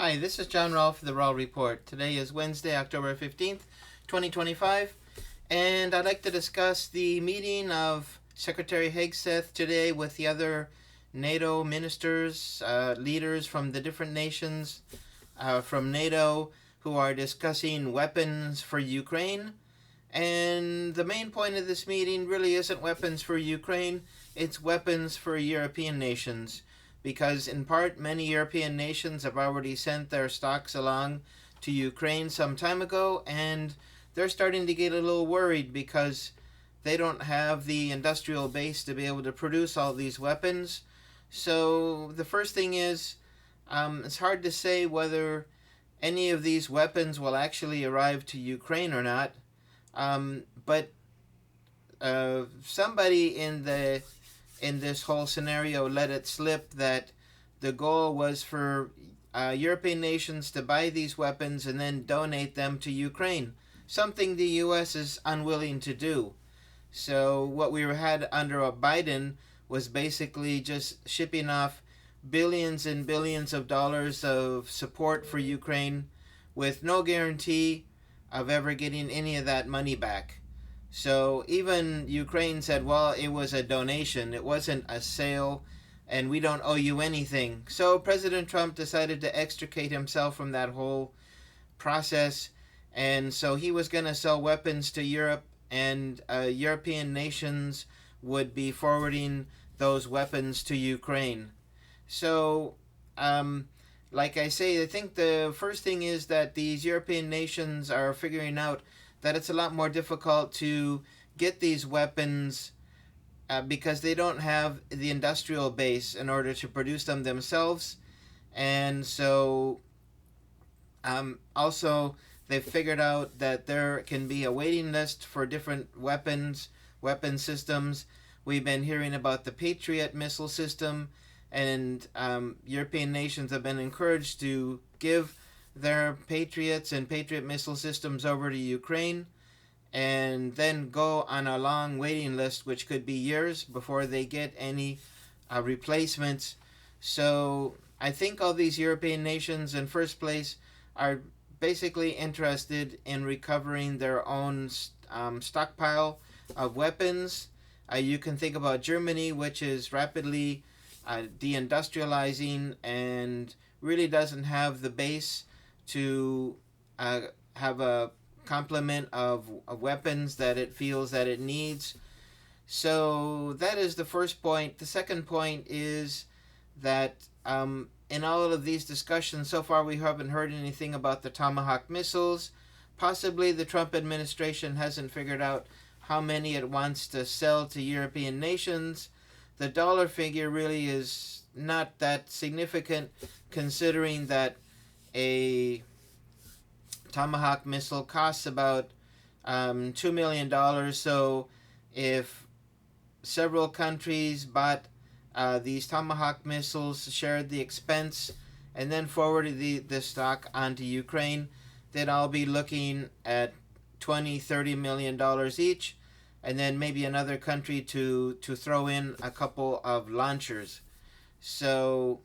Hi, this is John Rowell for the Rowell Report. Today is Wednesday, October 15th, 2025, and I'd like to discuss the meeting of Secretary Hegseth today with the other NATO ministers, leaders from the different nations from NATO who are discussing weapons for Ukraine. And the main point of this meeting really isn't weapons for Ukraine, it's weapons for European nations. Because in part, many European nations have already sent their stocks along to Ukraine some time ago, and they're starting to get a little worried because they don't have the industrial base to be able to produce all these weapons. So the first thing is, it's hard to say whether any of these weapons will actually arrive to Ukraine or not. But somebody in this whole scenario let it slip that the goal was for European nations to buy these weapons and then donate them to Ukraine, something the U.S. is unwilling to do. So what we had under Biden was basically just shipping off billions and billions of dollars of support for Ukraine with no guarantee of ever getting any of that money back. So even Ukraine said, well, it was a donation, it wasn't a sale, and we don't owe you anything. So President Trump decided to extricate himself from that whole process, and so he was going to sell weapons to Europe, and European nations would be forwarding those weapons to Ukraine. So, like I say, I think the first thing is that these European nations are figuring out that it's a lot more difficult to get these weapons because they don't have the industrial base in order to produce them themselves. And so also they've figured out that there can be a waiting list for different weapon systems. We've been hearing about the Patriot missile system, and European nations have been encouraged to give their Patriots and Patriot missile systems over to Ukraine and then go on a long waiting list, which could be years before they get any replacements. So I think all these European nations in first place are basically interested in recovering their own stockpile of weapons. You can think about Germany, which is rapidly deindustrializing and really doesn't have the base to have a complement of weapons that it feels that it needs. So that is the first point. The second point is that in all of these discussions so far we haven't heard anything about the Tomahawk missiles. Possibly the Trump administration hasn't figured out how many it wants to sell to European nations. The dollar figure really is not that significant, considering that a Tomahawk missile costs about $2 million. So if several countries bought these Tomahawk missiles, shared the expense, and then forwarded the stock onto Ukraine, they'd all be looking at $20-30 million each, and then maybe another country to throw in a couple of launchers. So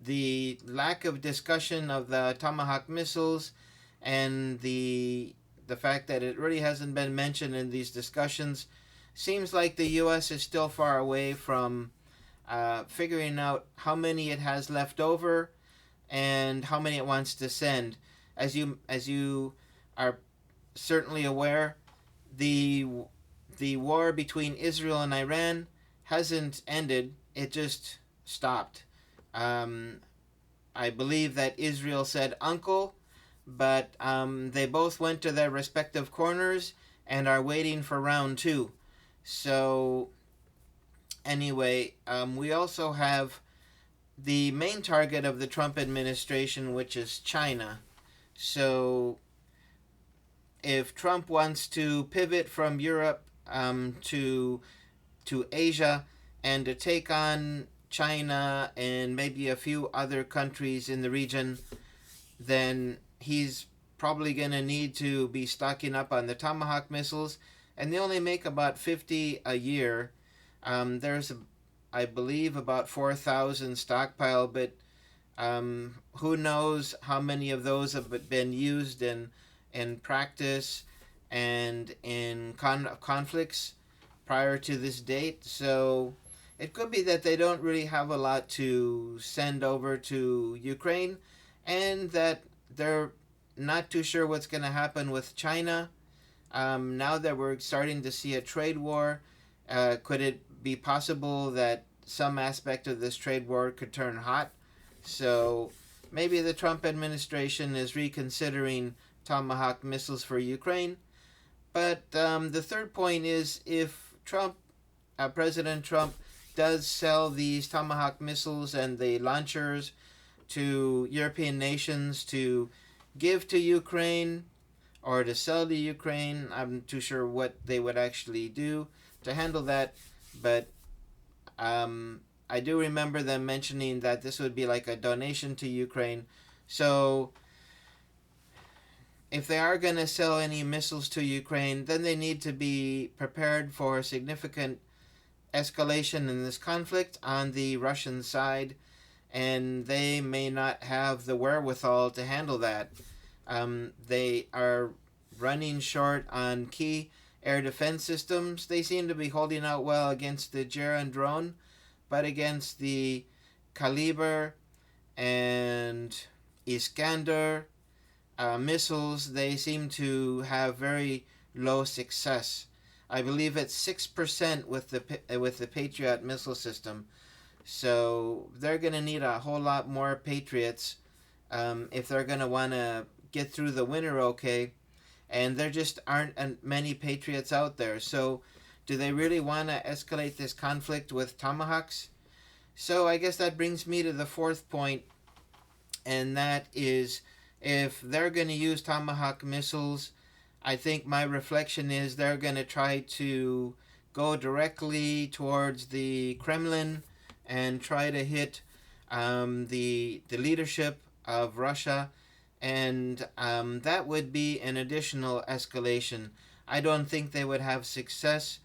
the lack of discussion of the Tomahawk missiles and the fact that it really hasn't been mentioned in these discussions seems like the U.S. is still far away from figuring out how many it has left over and how many it wants to send. As you are certainly aware, the war between Israel and Iran hasn't ended, it just stopped. I believe that Israel said uncle, but they both went to their respective corners and are waiting for round two. So anyway, we also have the main target of the Trump administration, which is China. So if Trump wants to pivot from Europe to Asia and to take on China and maybe a few other countries in the region, then he's probably going to need to be stocking up on the Tomahawk missiles, and they only make about 50 a year. There's, I believe, about 4,000 stockpile, but Who knows how many of those have been used in practice and in conflicts prior to this date. So it could be that they don't really have a lot to send over to Ukraine, and that they're not too sure what's going to happen with China. Now that we're starting to see a trade war, could it be possible that some aspect of this trade war could turn hot? So maybe the Trump administration is reconsidering Tomahawk missiles for Ukraine. But the third point is, if President Trump does sell these Tomahawk missiles and the launchers to European nations to give to Ukraine or to sell to Ukraine, I'm not too sure what they would actually do to handle that. But I do remember them mentioning that this would be like a donation to Ukraine. So if they are going to sell any missiles to Ukraine, then they need to be prepared for significant escalation in this conflict on the Russian side, and they may not have the wherewithal to handle that. They are running short on key air defense systems. They seem to be holding out well against the Geran drone, but against the Kaliber and Iskander missiles, they seem to have very low success. I believe it's 6% with the Patriot missile system. So they're going to need a whole lot more Patriots if they're going to want to get through the winter okay. And there just aren't many Patriots out there. So do they really want to escalate this conflict with Tomahawks? So I guess that brings me to the fourth point, and that is, if they're going to use Tomahawk missiles, I think my reflection is they're going to try to go directly towards the Kremlin and try to hit the leadership of Russia, and that would be an additional escalation. I don't think they would have success,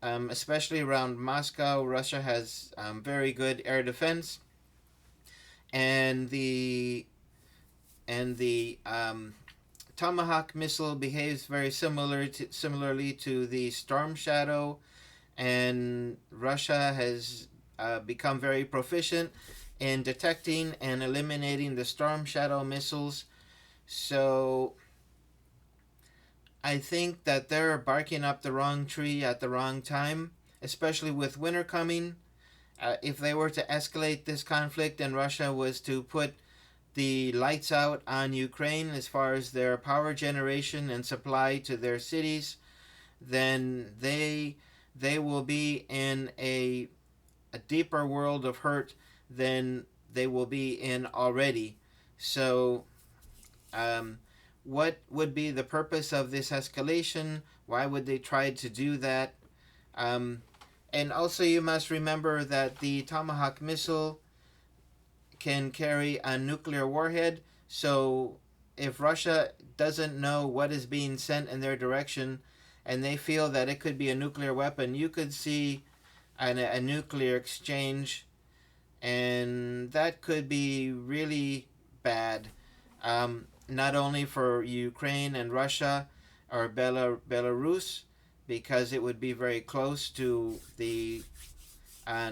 especially around Moscow. Russia has very good air defense, and the Tomahawk missile behaves very similarly to the Storm Shadow, and Russia has become very proficient in detecting and eliminating the Storm Shadow missiles. So I think that they're barking up the wrong tree at the wrong time, especially with winter coming. If they were to escalate this conflict and Russia was to put the lights out on Ukraine as far as their power generation and supply to their cities, then they will be in a deeper world of hurt than they will be in already. So what would be the purpose of this escalation? Why would they try to do that? And also, you must remember that the Tomahawk missile can carry a nuclear warhead. So if Russia doesn't know what is being sent in their direction, and they feel that it could be a nuclear weapon, you could see a nuclear exchange, and that could be really bad. Not only for Ukraine and Russia or Belarus, because it would be very close to the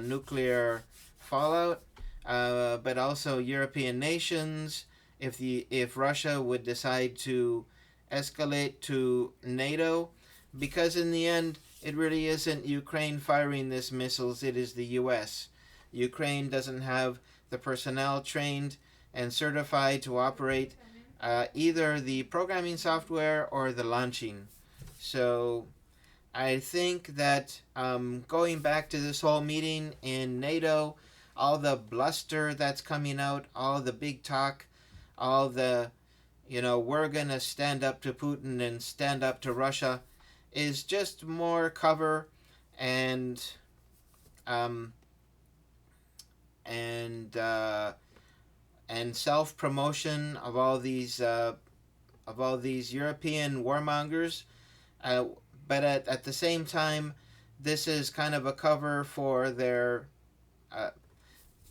nuclear fallout, but also European nations. If Russia would decide to escalate to NATO, because in the end it really isn't Ukraine firing these missiles, it is the U.S. Ukraine doesn't have the personnel trained and certified to operate either the programming software or the launching. So I think that going back to this whole meeting in NATO, all the bluster that's coming out, all the big talk, all the, we're going to stand up to Putin and stand up to Russia, is just more cover and um, and self promotion of all these European warmongers. But at the same time, this is kind of a cover for their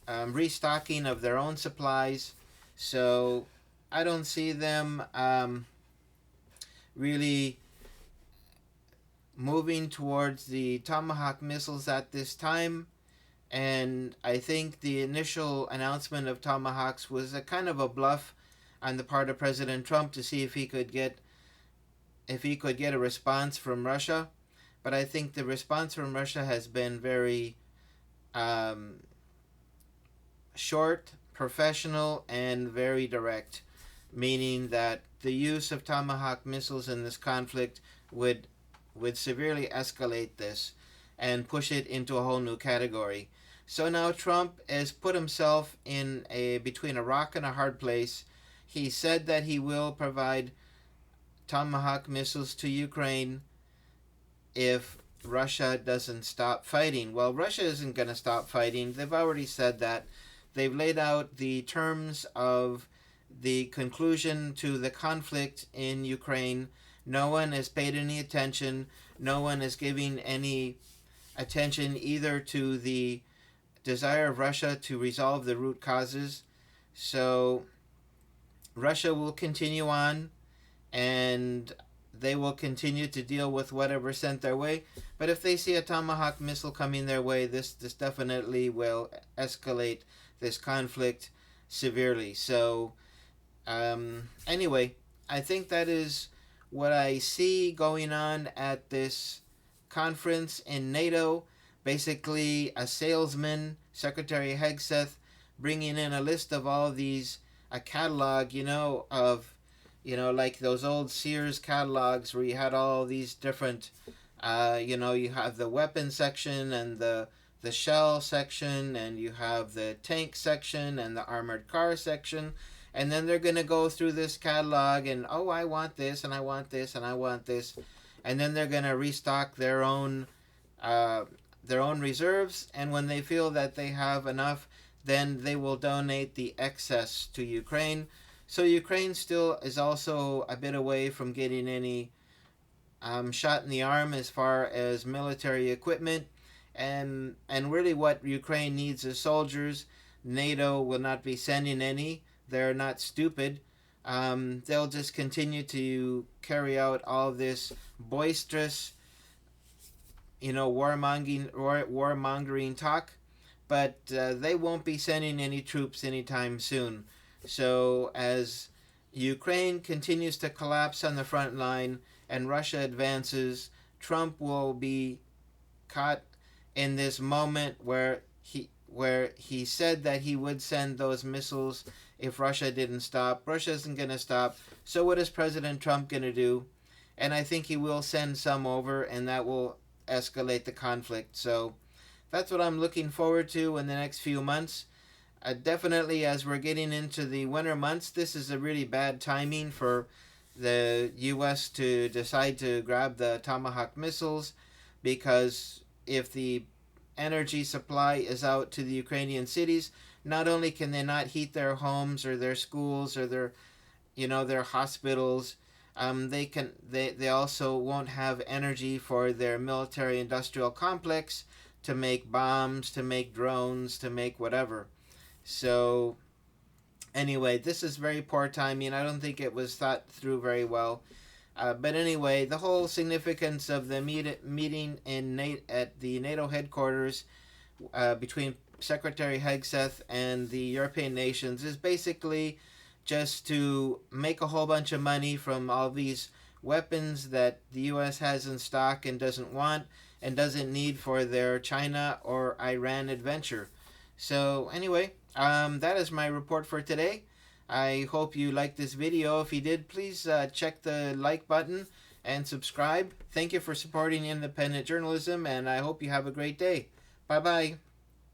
restocking of their own supplies. So I don't see them really moving towards the Tomahawk missiles at this time. And I think the initial announcement of Tomahawks was a kind of a bluff on the part of President Trump to see if he could get a response from Russia. But I think the response from Russia has been very um, short, professional, and very direct, meaning that the use of Tomahawk missiles in this conflict would severely escalate this and push it into a whole new category. So now Trump has put himself in between a rock and a hard place. He said that he will provide Tomahawk missiles to Ukraine if Russia doesn't stop fighting. Well, Russia isn't going to stop fighting. They've already said that. They've laid out the terms of the conclusion to the conflict in Ukraine. No one has paid any attention. No one is giving any attention either to the desire of Russia to resolve the root causes. So Russia will continue on, and they will continue to deal with whatever sent their way. But if they see a Tomahawk missile coming their way, this definitely will escalate this conflict severely. So anyway, I think that is what I see going on at this conference in NATO. Basically, a salesman, Secretary Hegseth, bringing in a list of all these, a catalog, of, like those old Sears catalogs where you had all these different, you have the weapon section and the shell section, and you have the tank section and the armored car section. And then they're going to go through this catalog and, oh, I want this, and I want this, and I want this. And then they're going to restock their own reserves. And when they feel that they have enough, then they will donate the excess to Ukraine. So Ukraine still is also a bit away from getting any shot in the arm as far as military equipment. And really what Ukraine needs is soldiers. NATO will not be sending any. They're not stupid. They'll just continue to carry out all this boisterous, warmongering talk, but they won't be sending any troops anytime soon. So as Ukraine continues to collapse on the front line and Russia advances, Trump will be caught in this moment where he said that he would send those missiles if Russia didn't stop. Russia isn't going to stop. So what is President Trump going to do? And I think he will send some over, and that will escalate the conflict. So that's what I'm looking forward to in the next few months. Definitely, as we're getting into the winter months, this is a really bad timing for the U.S. to decide to grab the Tomahawk missiles, because if the energy supply is out to the Ukrainian cities, not only can they not heat their homes or their schools or their hospitals, they also won't have energy for their military industrial complex to make bombs, to make drones, to make whatever. So anyway, this is very poor timing. I don't think it was thought through very well. But anyway, the whole significance of the meeting at the NATO headquarters between Secretary Hegseth and the European nations is basically just to make a whole bunch of money from all these weapons that the U.S. has in stock and doesn't want and doesn't need for their China or Iran adventure. So anyway, that is my report for today. I hope you liked this video. If you did, please check the like button and subscribe. Thank you for supporting independent journalism, and I hope you have a great day. Bye-bye.